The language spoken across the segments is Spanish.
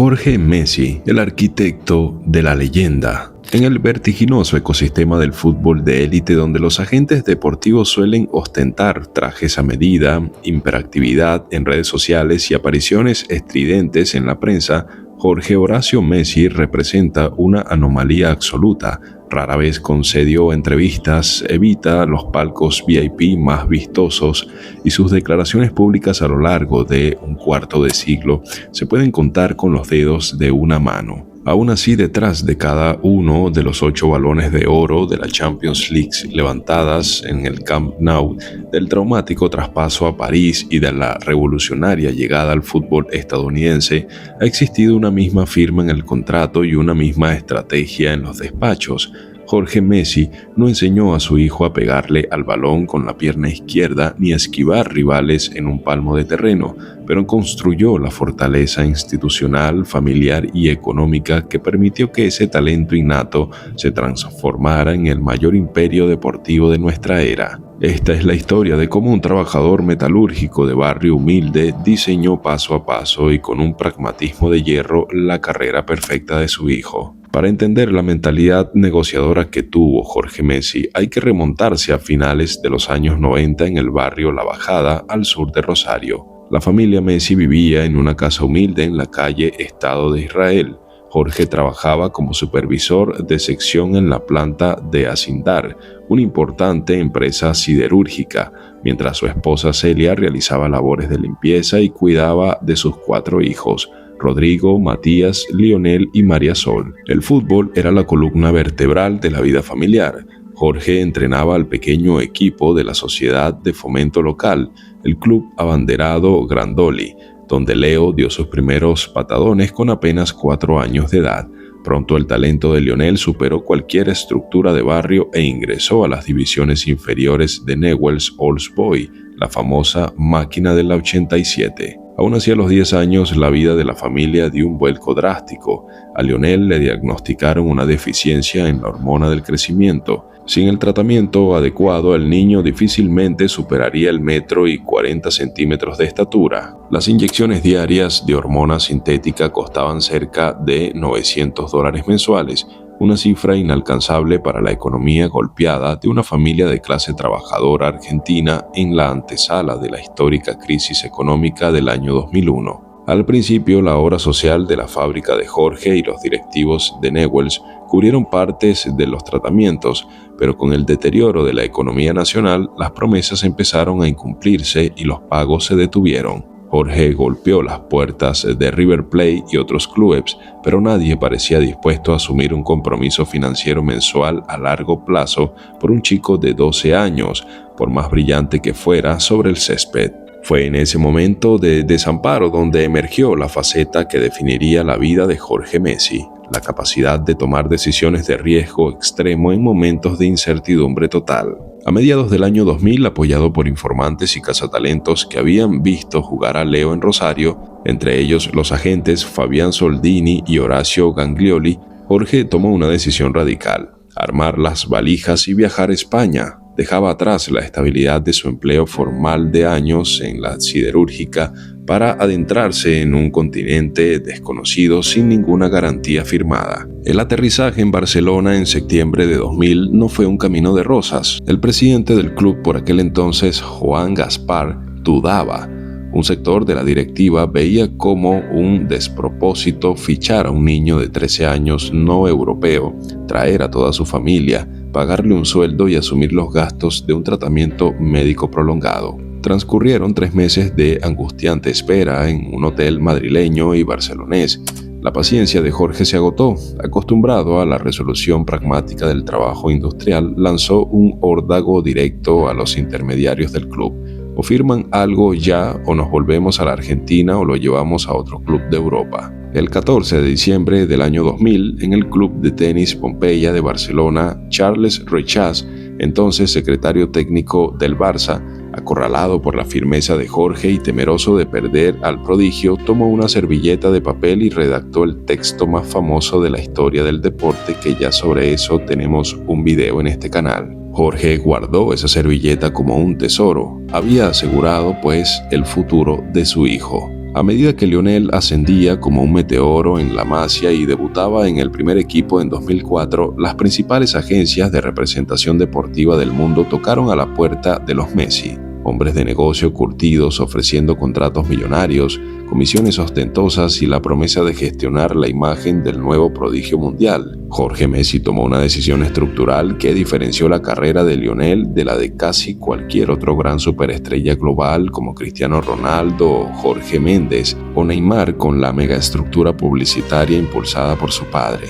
Jorge Messi, el arquitecto de la leyenda. En el vertiginoso ecosistema del fútbol de élite, donde los agentes deportivos suelen ostentar trajes a medida, hiperactividad en redes sociales y apariciones estridentes en la prensa, Jorge Horacio Messi representa una anomalía absoluta. Rara vez concedió entrevistas, evita los palcos VIP más vistosos y sus declaraciones públicas a lo largo de un cuarto de siglo se pueden contar con los dedos de una mano. Aún así, detrás de cada uno de los 8 balones de oro de la Champions League levantadas en el Camp Nou, del traumático traspaso a París y de la revolucionaria llegada al fútbol estadounidense, ha existido una misma firma en el contrato y una misma estrategia en los despachos. Jorge Messi no enseñó a su hijo a pegarle al balón con la pierna izquierda ni a esquivar rivales en un palmo de terreno, pero construyó la fortaleza institucional, familiar y económica que permitió que ese talento innato se transformara en el mayor imperio deportivo de nuestra era. Esta es la historia de cómo un trabajador metalúrgico de barrio humilde diseñó paso a paso y con un pragmatismo de hierro la carrera perfecta de su hijo. Para entender la mentalidad negociadora que tuvo Jorge Messi, hay que remontarse a finales de los años 90 en el barrio La Bajada, al sur de Rosario. La familia Messi vivía en una casa humilde en la calle Estado de Israel. Jorge trabajaba como supervisor de sección en la planta de Acindar, una importante empresa siderúrgica, mientras su esposa Celia realizaba labores de limpieza y cuidaba de sus 4 hijos, Rodrigo, Matías, Lionel y María Sol. El fútbol era la columna vertebral de la vida familiar. Jorge entrenaba al pequeño equipo de la Sociedad de Fomento Local, el club abanderado Grandoli, donde Leo dio sus primeros patadones con apenas 4 años de edad. Pronto el talento de Lionel superó cualquier estructura de barrio e ingresó a las divisiones inferiores de Newell's Old Boys, la famosa máquina de la 87. Aún así, a los 10 años, la vida de la familia dio un vuelco drástico. A Lionel le diagnosticaron una deficiencia en la hormona del crecimiento. Sin el tratamiento adecuado, el niño difícilmente superaría el 1,40 m de estatura. Las inyecciones diarias de hormona sintética costaban cerca de $900 mensuales, una cifra inalcanzable para la economía golpeada de una familia de clase trabajadora argentina en la antesala de la histórica crisis económica del año 2001. Al principio, la obra social de la fábrica de Jorge y los directivos de Newell's cubrieron partes de los tratamientos, pero con el deterioro de la economía nacional, las promesas empezaron a incumplirse y los pagos se detuvieron. Jorge golpeó las puertas de River Plate y otros clubes, pero nadie parecía dispuesto a asumir un compromiso financiero mensual a largo plazo por un chico de 12 años, por más brillante que fuera sobre el césped. Fue en ese momento de desamparo donde emergió la faceta que definiría la vida de Jorge Messi, la capacidad de tomar decisiones de riesgo extremo en momentos de incertidumbre total. A mediados del año 2000, apoyado por informantes y cazatalentos que habían visto jugar a Leo en Rosario, entre ellos los agentes Fabián Soldini y Horacio Ganglioli, Jorge tomó una decisión radical: armar las valijas y viajar a España. Dejaba atrás la estabilidad de su empleo formal de años en la siderúrgica para adentrarse en un continente desconocido sin ninguna garantía firmada. El aterrizaje en Barcelona en septiembre de 2000 no fue un camino de rosas. El presidente del club por aquel entonces, Joan Gaspar, dudaba. Un sector de la directiva veía como un despropósito fichar a un niño de 13 años no europeo, traer a toda su familia, pagarle un sueldo y asumir los gastos de un tratamiento médico prolongado. Transcurrieron 3 meses de angustiante espera en un hotel madrileño y barcelonés. La paciencia de Jorge se agotó. Acostumbrado a la resolución pragmática del trabajo industrial, lanzó un órdago directo a los intermediarios del club. O firman algo ya, o nos volvemos a la Argentina o lo llevamos a otro club de Europa. El 14 de diciembre del año 2000, en el club de tenis Pompeya de Barcelona, Charles Rechaz, entonces secretario técnico del Barça, acorralado por la firmeza de Jorge y temeroso de perder al prodigio, tomó una servilleta de papel y redactó el texto más famoso de la historia del deporte, que ya sobre eso tenemos un video en este canal. Jorge guardó esa servilleta como un tesoro. Había asegurado, pues, el futuro de su hijo. A medida que Lionel ascendía como un meteoro en la Masia y debutaba en el primer equipo en 2004, las principales agencias de representación deportiva del mundo tocaron a la puerta de los Messi. Hombres de negocio curtidos ofreciendo contratos millonarios, comisiones ostentosas y la promesa de gestionar la imagen del nuevo prodigio mundial. Jorge Messi tomó una decisión estructural que diferenció la carrera de Lionel de la de casi cualquier otro gran superestrella global como Cristiano Ronaldo, Jorge Méndez o Neymar, con la megaestructura publicitaria impulsada por su padre.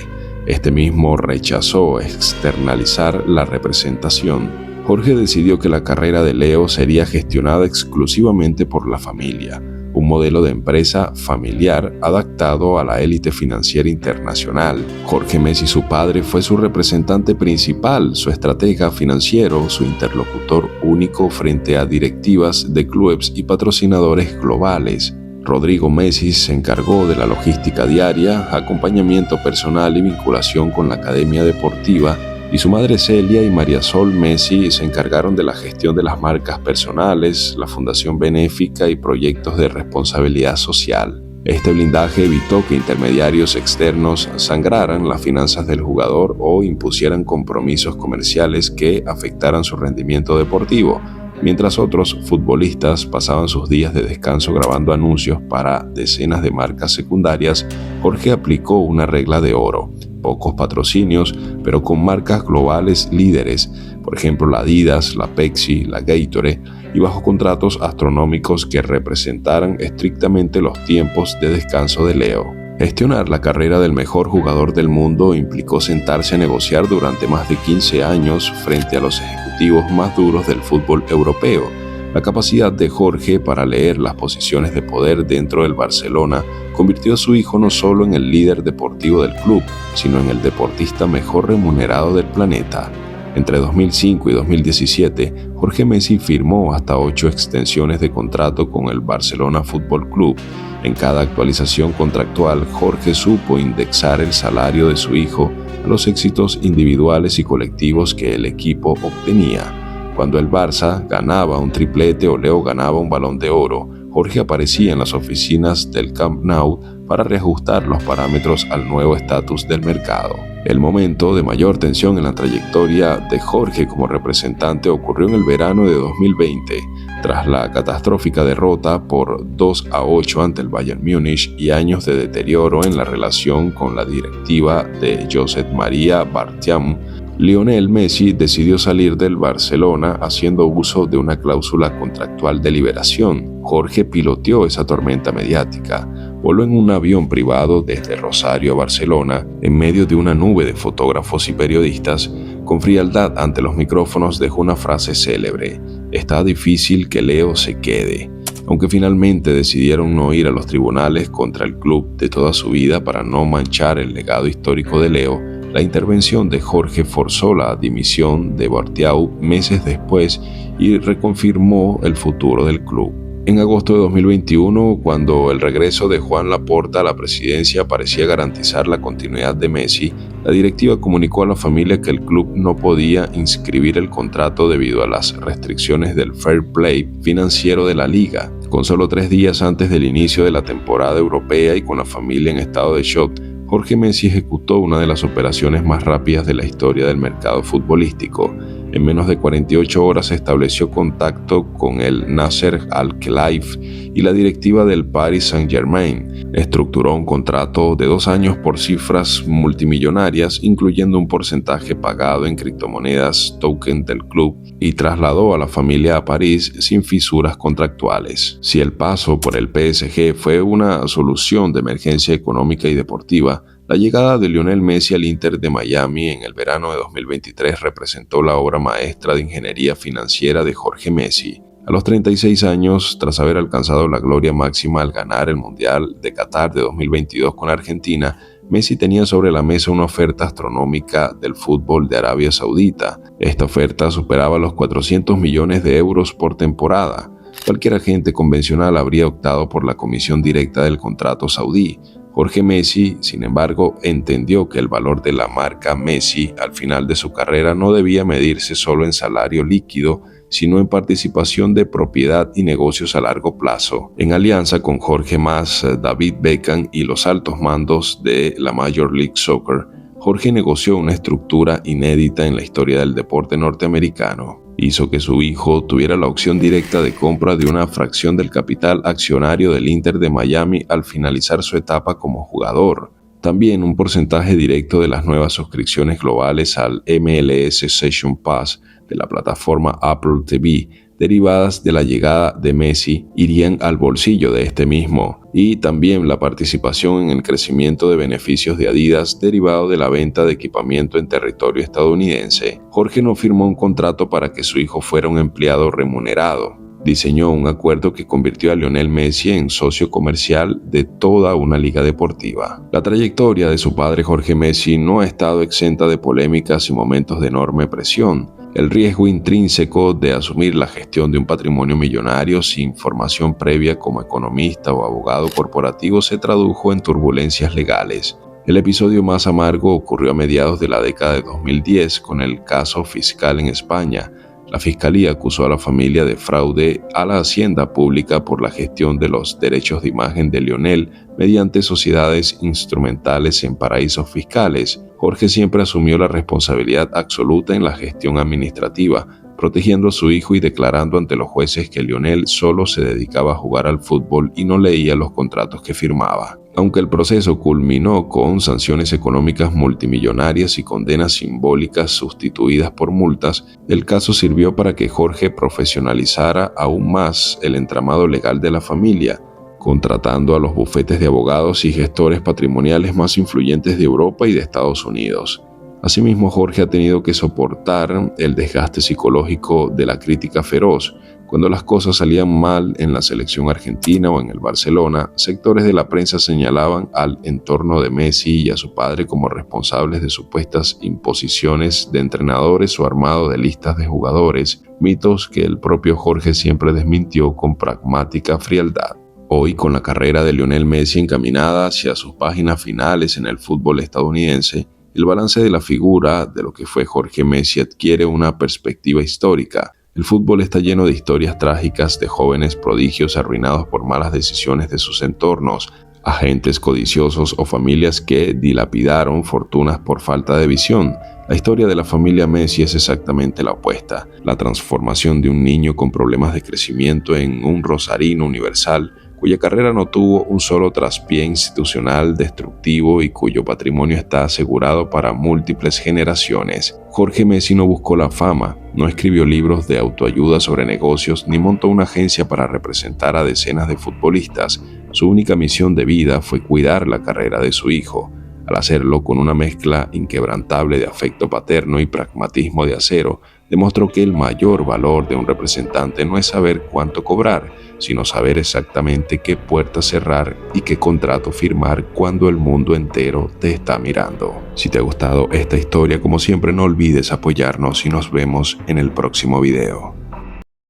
Este mismo rechazó externalizar la representación. Jorge decidió que la carrera de Leo sería gestionada exclusivamente por la familia, un modelo de empresa familiar adaptado a la élite financiera internacional. Jorge Messi, su padre, fue su representante principal, su estratega financiero, su interlocutor único frente a directivas de clubes y patrocinadores globales. Rodrigo Messi se encargó de la logística diaria, acompañamiento personal y vinculación con la academia deportiva, y su madre Celia y María Sol Messi se encargaron de la gestión de las marcas personales, la fundación benéfica y proyectos de responsabilidad social. Este blindaje evitó que intermediarios externos sangraran las finanzas del jugador o impusieran compromisos comerciales que afectaran su rendimiento deportivo. Mientras otros futbolistas pasaban sus días de descanso grabando anuncios para decenas de marcas secundarias, Jorge aplicó una regla de oro: pocos patrocinios, pero con marcas globales líderes, por ejemplo la Adidas, la Pepsi, la Gatorade, y bajo contratos astronómicos que representaran estrictamente los tiempos de descanso de Leo. Gestionar la carrera del mejor jugador del mundo implicó sentarse a negociar durante más de 15 años frente a los ejecutivos más duros del fútbol europeo. La capacidad de Jorge para leer las posiciones de poder dentro del Barcelona convirtió a su hijo no solo en el líder deportivo del club, sino en el deportista mejor remunerado del planeta. Entre 2005 y 2017, Jorge Messi firmó hasta 8 extensiones de contrato con el Barcelona Fútbol Club. En cada actualización contractual, Jorge supo indexar el salario de su hijo a los éxitos individuales y colectivos que el equipo obtenía. Cuando el Barça ganaba un triplete o Leo ganaba un Balón de Oro, Jorge aparecía en las oficinas del Camp Nou para reajustar los parámetros al nuevo estatus del mercado. El momento de mayor tensión en la trayectoria de Jorge como representante ocurrió en el verano de 2020, tras la catastrófica derrota por 2-8 ante el Bayern Múnich y años de deterioro en la relación con la directiva de Josep Maria Bartomeu. Lionel Messi decidió salir del Barcelona haciendo uso de una cláusula contractual de liberación. Jorge piloteó esa tormenta mediática. Voló en un avión privado desde Rosario a Barcelona, en medio de una nube de fotógrafos y periodistas. Con frialdad ante los micrófonos dejó una frase célebre: "Está difícil que Leo se quede". Aunque finalmente decidieron no ir a los tribunales contra el club de toda su vida para no manchar el legado histórico de Leo, la intervención de Jorge forzó la dimisión de Bartomeu meses después y reconfirmó el futuro del club. En agosto de 2021, cuando el regreso de Joan Laporta a la presidencia parecía garantizar la continuidad de Messi, la directiva comunicó a la familia que el club no podía inscribir el contrato debido a las restricciones del fair play financiero de la liga. Con solo 3 días antes del inicio de la temporada europea y con la familia en estado de shock, Jorge Messi ejecutó una de las operaciones más rápidas de la historia del mercado futbolístico. En menos de 48 horas estableció contacto con el Nasser Al-Khelaifi y la directiva del Paris Saint-Germain. Estructuró un contrato de 2 años por cifras multimillonarias, incluyendo un porcentaje pagado en criptomonedas token del club, y trasladó a la familia a París sin fisuras contractuales. Si el paso por el PSG fue una solución de emergencia económica y deportiva, la llegada de Lionel Messi al Inter de Miami en el verano de 2023 representó la obra maestra de ingeniería financiera de Jorge Messi. A los 36 años, tras haber alcanzado la gloria máxima al ganar el Mundial de Qatar de 2022 con Argentina, Messi tenía sobre la mesa una oferta astronómica del fútbol de Arabia Saudita. Esta oferta superaba los 400 millones de euros por temporada. Cualquier agente convencional habría optado por la comisión directa del contrato saudí. Jorge Messi, sin embargo, entendió que el valor de la marca Messi al final de su carrera no debía medirse solo en salario líquido, sino en participación de propiedad y negocios a largo plazo. En alianza con Jorge Mas, David Beckham y los altos mandos de la Major League Soccer, Jorge negoció una estructura inédita en la historia del deporte norteamericano. Hizo que su hijo tuviera la opción directa de compra de una fracción del capital accionario del Inter de Miami al finalizar su etapa como jugador. También un porcentaje directo de las nuevas suscripciones globales al MLS Season Pass de la plataforma Apple TV, derivadas de la llegada de Messi, irían al bolsillo de este mismo, y también la participación en el crecimiento de beneficios de Adidas derivado de la venta de equipamiento en territorio estadounidense. Jorge no firmó un contrato para que su hijo fuera un empleado remunerado. Diseñó un acuerdo que convirtió a Lionel Messi en socio comercial de toda una liga deportiva. La trayectoria de su padre Jorge Messi no ha estado exenta de polémicas y momentos de enorme presión. El riesgo intrínseco de asumir la gestión de un patrimonio millonario sin formación previa como economista o abogado corporativo se tradujo en turbulencias legales. El episodio más amargo ocurrió a mediados de la década de 2010 con el caso fiscal en España. La Fiscalía acusó a la familia de fraude a la hacienda pública por la gestión de los derechos de imagen de Lionel mediante sociedades instrumentales en paraísos fiscales. Jorge siempre asumió la responsabilidad absoluta en la gestión administrativa, protegiendo a su hijo y declarando ante los jueces que Lionel solo se dedicaba a jugar al fútbol y no leía los contratos que firmaba. Aunque el proceso culminó con sanciones económicas multimillonarias y condenas simbólicas sustituidas por multas, el caso sirvió para que Jorge profesionalizara aún más el entramado legal de la familia, contratando a los bufetes de abogados y gestores patrimoniales más influyentes de Europa y de Estados Unidos. Asimismo, Jorge ha tenido que soportar el desgaste psicológico de la crítica feroz. Cuando las cosas salían mal en la selección argentina o en el Barcelona, sectores de la prensa señalaban al entorno de Messi y a su padre como responsables de supuestas imposiciones de entrenadores o armado de listas de jugadores, mitos que el propio Jorge siempre desmintió con pragmática frialdad. Hoy, con la carrera de Lionel Messi encaminada hacia sus páginas finales en el fútbol estadounidense, el balance de la figura de lo que fue Jorge Messi adquiere una perspectiva histórica. El fútbol está lleno de historias trágicas de jóvenes prodigios arruinados por malas decisiones de sus entornos, agentes codiciosos o familias que dilapidaron fortunas por falta de visión. La historia de la familia Messi es exactamente la opuesta, la transformación de un niño con problemas de crecimiento en un rosarino universal, cuya carrera no tuvo un solo traspié institucional destructivo y cuyo patrimonio está asegurado para múltiples generaciones. Jorge Messi no buscó la fama, no escribió libros de autoayuda sobre negocios ni montó una agencia para representar a decenas de futbolistas. Su única misión de vida fue cuidar la carrera de su hijo. Al hacerlo con una mezcla inquebrantable de afecto paterno y pragmatismo de acero, demostró que el mayor valor de un representante no es saber cuánto cobrar, sino saber exactamente qué puerta cerrar y qué contrato firmar cuando el mundo entero te está mirando. Si te ha gustado esta historia, como siempre, no olvides apoyarnos y nos vemos en el próximo video.